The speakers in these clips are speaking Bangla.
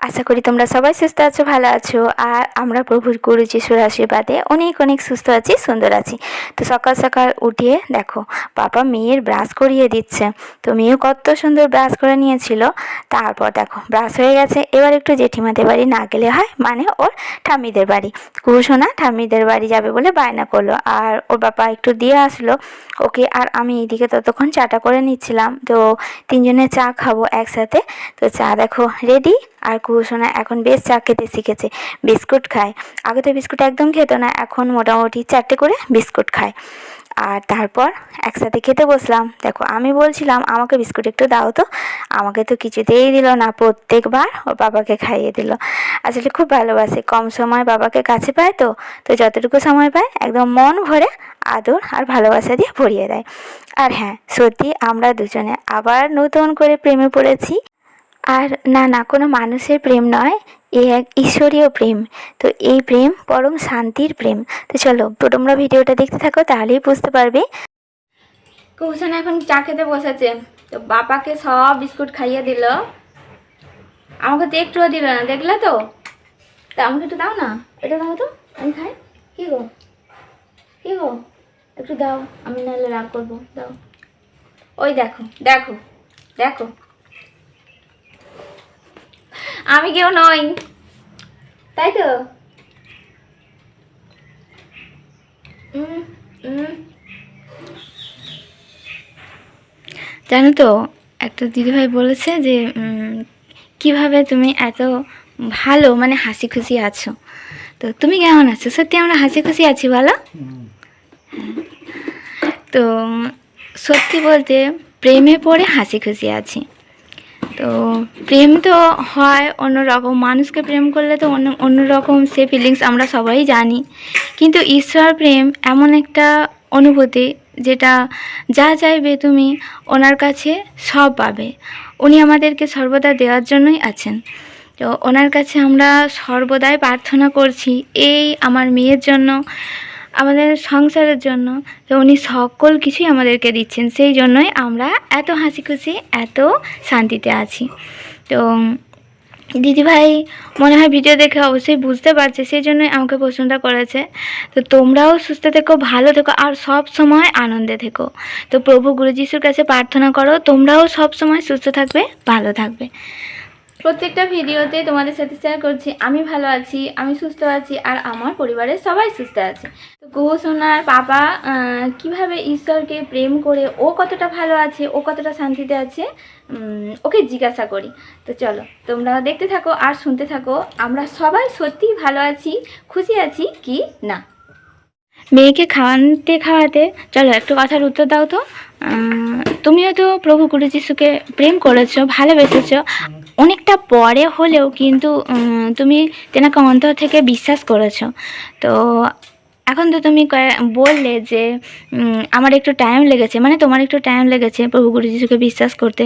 আশা করি তোমরা সবাই সুস্থ আছো, ভালো আছো। আর আমরা প্রভুর গুরু যিশুর আশীর্বাদে অনেক অনেক সুস্থ আছি, সুন্দর আছি। তো সকাল সকাল উঠিয়ে দেখো পাপা মেয়ের ব্রাশ করিয়ে দিচ্ছে। তো মেয়েও কত সুন্দর ব্রাশ করে নিয়েছিল। তারপর দেখো ব্রাশ হয়ে গেছে, এবার একটু জেঠিমাদের বাড়ি না গেলে হয়, মানে ওর ঠাম্মিদের বাড়ি। কুহুসোনা ঠাম্মিদের বাড়ি যাবে বলে বায়না করলো, আর ওর বাবা একটু দিয়ে আসলো ওকে। আর আমি এইদিকে ততক্ষণ চাটা করে নিচ্ছিলাম। তো তিনজনে চা খাবো একসাথে। তো চা দেখো রেডি। আর কুহুসোনা এখন বেশ চা খেতে শিখেছে, বিস্কুট খায়। আগে তো বিস্কুট একদম খেত না, এখন মোটামুটি 4টে করে বিস্কুট খায়। আর তারপর একসাথে খেতে বসলাম। দেখো আমি বলছিলাম আমাকে বিস্কুট একটু দাও, তো আমাকে তো কিছুতেই দিল না, প্রত্যেকবার ওর বাবাকে খাইয়ে দিল। আসলে খুব ভালোবাসে, কম সময় বাবাকে কাছে পায়। তো তো যতটুকু সময় পায় একদম মন ভরে আদর আর ভালোবাসা দিয়ে ভরিয়ে দেয়। আর হ্যাঁ, সত্যি আমরা দুজনে আবার নতুন করে প্রেমে পড়েছি। আর না না, কোনো মানুষের প্রেম নয়, এ এক ঈশ্বরীয় প্রেম। তো এই প্রেম পরম শান্তির প্রেম। তো চলো তোমরা ভিডিওটা দেখতে থাকো, তাহলেই বুঝতে পারবে। কুহুসোনা এখন চা খেতে বসেছে। তো বাবাকে সব বিস্কুট খাইয়ে দিল, আমাকে তো একটুও দিল না, দেখলে তো। তা আমাকে একটু দাও না, এটা দাও তো, আমি খাই। কি গো, কি গো, একটু দাও, আমি নাহলে রাগ করবো, দাও। ওই দেখো দেখো দেখো, আমি কেউ নই, তাই তো। জানো তো, একটা দিদিভাই বলেছে যে কিভাবে তুমি এত ভালো, মানে হাসি খুশি আছো। তো তুমি কেমন আছো? সত্যি আমরা হাসি খুশি আছি, বলো। তো সত্যি বলতে প্রেমে পড়ে হাসি খুশি আছি। তো প্রেম তো হয় অন্যরকম, মানুষকে প্রেম করলে তো অন্যরকম সে ফিলিংস আমরা সবাই জানি। কিন্তু ঈশ্বর প্রেম এমন একটা অনুভূতি, যেটা যা চাইবে তুমি ওনার কাছে সব পাবে। উনি আমাদেরকে সর্বদা দেওয়ার জন্যই আছেন। তো ওনার কাছে আমরা সর্বদাই প্রার্থনা করছি এই আমার মেয়ের জন্য, আমাদের সংসারের জন্য। তো উনি সকল কিছুই আমাদেরকে দিচ্ছেন, সেই জন্যই আমরা এত হাসি খুশি, এত শান্তিতে আছি। তো দিদিভাই মনে হয় ভিডিও দেখে অবশ্যই বুঝতে পারছে, সেই জন্যই আমাকে প্রশ্নটা করেছে। তো তোমরাও সুস্থ থেকো, ভালো থেকো, আর সব সময় আনন্দে থেকো। তো প্রভু গুরু যিশুর কাছে প্রার্থনা করো তোমরাও সব সময় সুস্থ থাকবে, ভালো থাকবে। প্রত্যেকটা ভিডিওতে তোমাদের সাথে শেয়ার করছি আমি ভালো আছি, আমি সুস্থ আছি, আর আমার পরিবারের সবাই সুস্থ আছে। তো কুহুসোনার পাপা কিভাবে ঈশ্বরকে প্রেম করে ও কতটা ভালো আছে, ও কতটা শান্তিতে আছে, ওকে জিজ্ঞাসা করি। তো চলো তোমরা দেখতে থাকো আর শুনতে থাকো, আমরা সবাই সত্যিই ভালো আছি, খুশি আছি কি না। মেয়েকে খাওয়াতে খাওয়াতে চলো একটু কথার উত্তর দাও তো। তুমিও তো প্রভু গুরু যিশুকে প্রেম করেছো, ভালোবেসেছো, অনেকটা পরে হলেও কিন্তু তুমি তেনাকে অন্তর থেকে বিশ্বাস করেছো। তো এখন তো তুমি বললে যে আমার একটু টাইম লেগেছে, মানে তোমার একটু টাইম লেগেছে প্রভু গুরু যিশুকে বিশ্বাস করতে,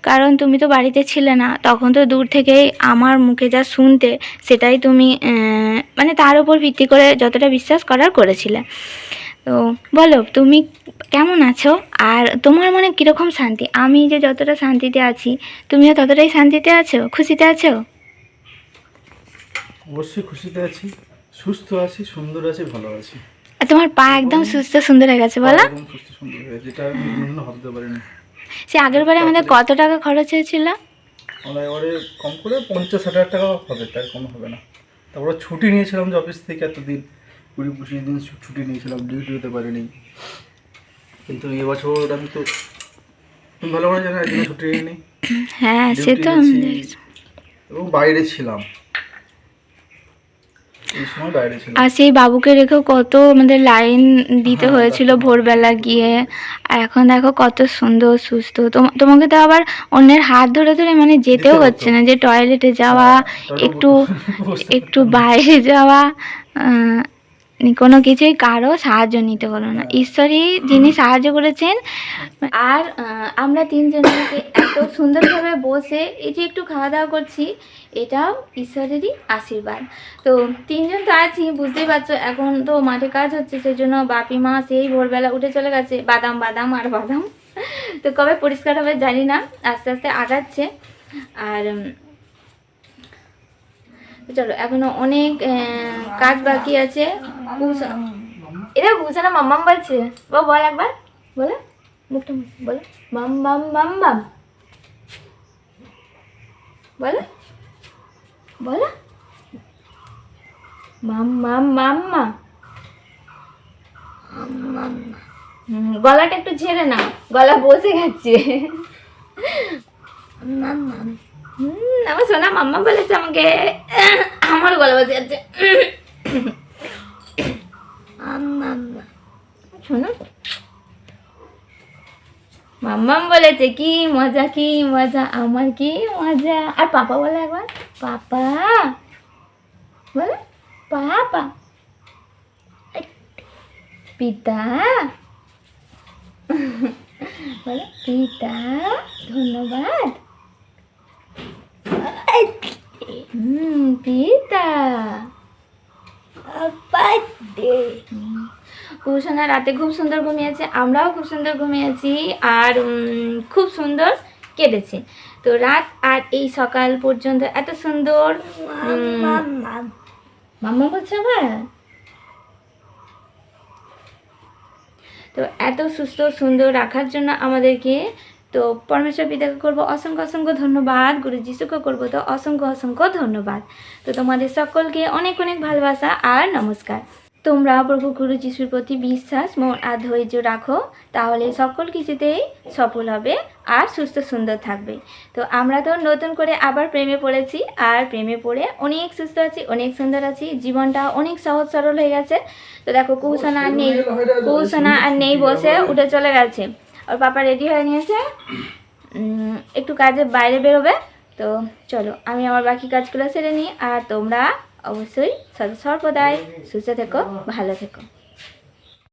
কারণ তুমি তো বাড়িতে ছিলে না তখন। তো দূর থেকেই আমার মুখে যা শুনতে, সেটাই তুমি মানে তার উপর ভিত্তি করে যতটা বিশ্বাস করার করেছিলে। তো বলো তুমি কেমন আছো, আর তোমার মনে কীরকম শান্তি? আমি যে যতটা শান্তিতে আছি, তুমিও ততটাই শান্তিতে আছো, খুশিতে আছো? অবশ্যই খুশিতে আছি, সুস্থ আছি, সুন্দর আছি, ভালো আছি। আর তোমার পা একদম সুস্থ সুন্দর হয়ে গেছে, বলো। একদম সুস্থ সুন্দর হয়ে গেছে, যেটা আমি কোনোদিনও ভাবতে পারিনি। সে আগের বারে আমাদের কত টাকা খরচ হয়েছিল? আমরা এবারে কম করে 50-60 হাজার টাকা হবে, তার কম হবে না। তারপরে ছুটি নিয়েছিলাম যে অফিস থেকে, এতদিন 20-25 দিন ছুটি নিয়েছিলাম, ডিউটি হতে পারিনি। কিন্তু এবছর আমি তো, তুমি ভালো করে জানো, একদিন ছুটি নিইনি। হ্যাঁ সে তো এবং বাইরে ছিলাম, এই সময় বাইরে ছিলাম। আর সেই বাবুকে রেখেও কত আমাদের লাইন দিতে হয়েছিল ভোরবেলা গিয়ে। আর এখন দেখো কত সুন্দর সুস্থ। তোমাকে তো আবার অন্যের হাত ধরে ধরে মানে যেতেও হচ্ছে না, যে টয়লেটে যাওয়া, একটু একটু বাইরে যাওয়া, কোনো কিছুই কারো সাহায্য নিতে হলো না, ঈশ্বরই যিনি সাহায্য করেছেন। আর আমরা তিনজনকে এত সুন্দরভাবে বসে এই যে একটু খাওয়া দাওয়া করছি, এটাও ঈশ্বরেরই আশীর্বাদ। তো তিনজন তো আছি, বুঝতেই পারছো, এখন তো মাঠে কাজ হচ্ছে, সেই জন্য বাপি মা সেই ভোরবেলা উঠে চলে গেছে, বাদাম বাদাম আর বাদাম। তো কবে পরিষ্কার হবে জানি না, আস্তে আস্তে আগাচ্ছে। আর তো চলো, এখনো অনেক কাজ বাকি আছে। এরা বুঝানা মাম্মাম বলছে, বল একবার, বলো মুখটা বলো, মাম মাম মাম মাম, বলো বলো, মাম মাম মাম মাম। গলাটা একটু ঝেড়ে না, গলা বসে গেছে। আমার সোনা মাম্মা বলেছে আমাকে, আমার গলা বসে যাচ্ছে। শোনো, মাম্মাম বলেছে কি মজা, কি মজা, আমার কি মজা। আর পাপা বলে একবার, পাপা বলে, পাপা। পিতা বলে, পিতা ধন্যবাদ। পিতা কুশনা রাতে খুব সুন্দর ঘুমিয়েছে, আমরাও খুব সুন্দর ঘুমিয়েছি, আর খুব সুন্দর কেটেছে। তো রাত আর এই সকাল পর্যন্ত এত সুন্দর মাম্মা বলছে আবার। তো এত সুস্থ সুন্দর রাখার জন্য আমাদেরকে, তো পরমেশ্বর পিতাকে করবো অসংখ্য অসংখ্য ধন্যবাদ, গুরু যিশুকে করবো তো অসংখ্য অসংখ্য ধন্যবাদ। তো তোমাদের সকলকে অনেক অনেক ভালোবাসা আর নমস্কার। তোমরা প্রভু গুরু যিশুর প্রতি বিশ্বাস, মন আর ধৈর্য রাখো, তাহলে সকল কিছুতেই সফল হবে আর সুস্থ সুন্দর থাকবে। তো আমরা তো নতুন করে আবার প্রেমে পড়েছি, আর প্রেমে পড়ে অনেক সুস্থ আছি, অনেক সুন্দর আছি, জীবনটা অনেক সহজ সরল হয়ে গেছে। তো দেখো কুসোনা আর নেই, কুসোনা আর নেই, বসে উঠে চলে গেছে। ওর পাপা রেডি হয়ে নিয়েছে, একটু কাজে বাইরে বেরোবে। তো চলো আমি আমার বাকি কাজগুলো সেরে নিই, আর তোমরা অবশ্যই সর্বদাই সুস্থ থেকো, ভালো থেকো।